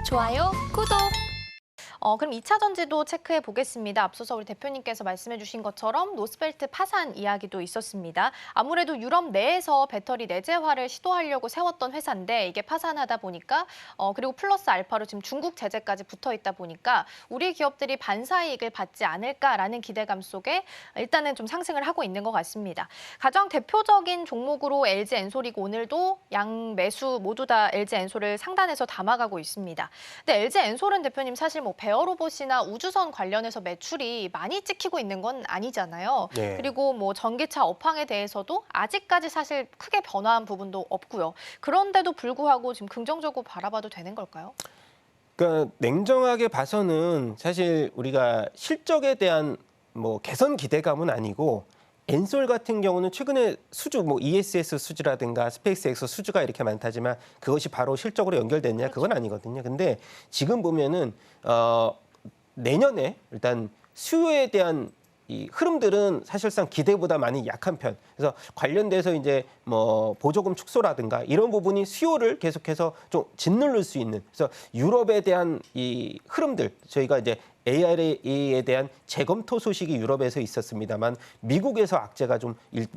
좋아요, 구독! 그럼 2차 전지도 체크해 보겠습니다. 앞서서 우리 대표님께서 말씀해 주신 것처럼 노스펠트 파산 이야기도 있었습니다. 아무래도 유럽 내에서 배터리 내재화를 시도하려고 세웠던 회사인데 이게 파산하다 보니까 그리고 플러스 알파로 지금 중국 제재까지 붙어 있다 보니까 우리 기업들이 반사이익을 받지 않을까라는 기대감 속에 일단은 좀 상승을 하고 있는 것 같습니다. 가장 대표적인 종목으로 LG 엔솔이고 오늘도 양 매수 모두 다 LG 엔솔을 상단에서 담아가고 있습니다. 근데 LG 엔솔은 대표님 사실 뭐 베어로봇이나 우주선 관련해서 매출이 많이 찍히고 있는 건 아니잖아요. 네. 그리고 뭐 전기차 업황에 대해서도 아직까지 사실 크게 변화한 부분도 없고요. 그런데도 불구하고 지금 긍정적으로 바라봐도 되는 걸까요? 그러니까 냉정하게 봐서는 사실 우리가 실적에 대한 뭐 개선 기대감은 아니고 엔솔 같은 경우는 최근에 수주, 뭐 ESS 수주라든가 스페이스X 수주가 이렇게 많다지만 그것이 바로 실적으로 연결됐냐 그건 아니거든요. 근데 지금 보면은 내년에 일단 수요에 대한 이 흐름들은 사실상 기대보다 많이 약한 편. 그래서 관련돼서 이제 뭐 보조금 축소라든가 이런 부분이 수요를 계속해서 좀 짓누를 수 있는. 그래서 유럽에 대한 이 흐름들 저희가 이제 ARA에 대한 재검토 소식이 유럽에서 있었습니다만 미국에서 악재가 좀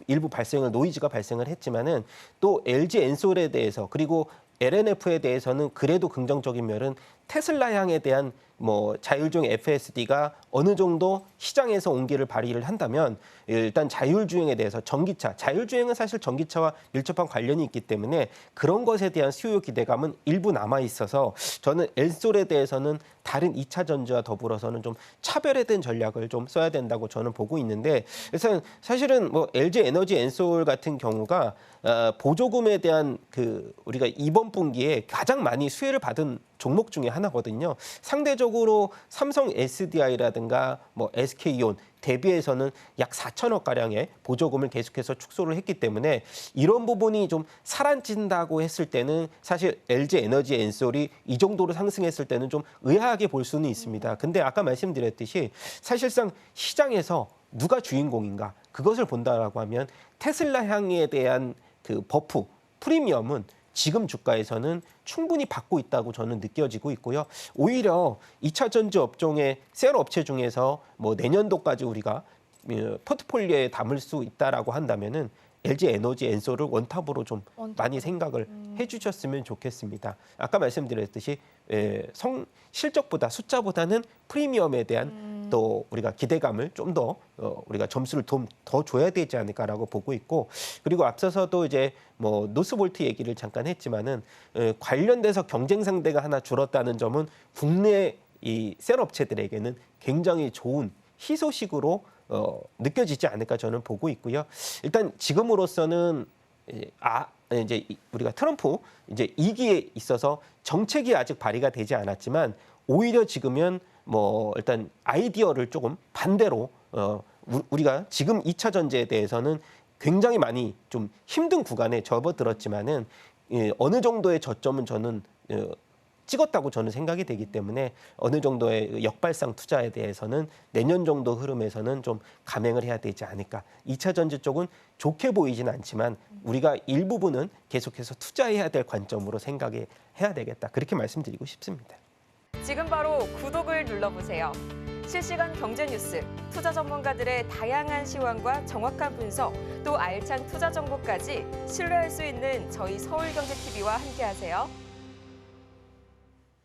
일부 노이즈가 발생을 했지만은 또 LG 엔솔에 대해서 그리고 LNF에 대해서는 그래도 긍정적인 면은 테슬라 향에 대한 뭐 자율주행 FSD가 어느 정도 시장에서 온기를 발휘를 한다면 일단 자율주행에 대해서 전기차, 자율주행은 사실 전기차와 밀접한 관련이 있기 때문에 그런 것에 대한 수요 기대감은 일부 남아 있어서 저는 엔솔에 대해서는 다른 2차 전지와 더불어서는 좀 차별화된 전략을 좀 써야 된다고 저는 보고 있는데 그래서 사실은 뭐 LG 에너지 엔솔 같은 경우가 보조금에 대한 그 우리가 이번 분기에 가장 많이 수혜를 받은 종목 중에 하나거든요. 상대적으로 삼성 SDI라든가 뭐 SK온 대비해서는 약 4천억 가량의 보조금을 계속해서 축소를 했기 때문에 이런 부분이 좀 살아진다고 했을 때는 사실 LG 에너지 엔솔이 이 정도로 상승했을 때는 좀 의아하게 볼 수는 있습니다. 근데 아까 말씀드렸듯이 사실상 시장에서 누가 주인공인가 그것을 본다라고 하면 테슬라 향에 대한 그 버프 프리미엄은 지금 주가에서는 충분히 받고 있다고 저는 느껴지고 있고요. 오히려 2차 전지 업종의 셀 업체 중에서 뭐 내년도까지 우리가 포트폴리오에 담을 수 있다라고 한다면은 LG 에너지 엔솔을 원탑으로 좀 많이 생각을 해주셨으면 좋겠습니다. 아까 말씀드렸듯이 실적보다 숫자보다는 프리미엄에 대한 또 우리가 기대감을 좀 더 우리가 점수를 더 줘야 되지 않을까라고 보고 있고 그리고 앞서서도 이제 뭐 노스볼트 얘기를 잠깐 했지만은 관련돼서 경쟁 상대가 하나 줄었다는 점은 국내 이 셀 업체들에게는 굉장히 좋은 희소식으로 느껴지지 않을까 저는 보고 있고요. 일단 지금으로서는 이제 우리가 트럼프 이제 2기에 있어서 정책이 아직 발의가 되지 않았지만 오히려 지금은 뭐 일단 아이디어를 조금 반대로 우리가 지금 2차 전지에 대해서는 굉장히 많이 좀 힘든 구간에 접어들었지만은 어느 정도의 저점은 저는 찍었다고 저는 생각이 되기 때문에 어느 정도의 역발상 투자에 대해서는 내년 정도 흐름에서는 좀 감행을 해야 되지 않을까. 2차 전지 쪽은 좋게 보이지는 않지만 우리가 일부분은 계속해서 투자해야 될 관점으로 생각해야 되겠다. 그렇게 말씀드리고 싶습니다. 지금 바로 구독을 눌러보세요. 실시간 경제 뉴스, 투자 전문가들의 다양한 시황과 정확한 분석, 또 알찬 투자 정보까지 신뢰할 수 있는 저희 서울경제TV와 함께하세요.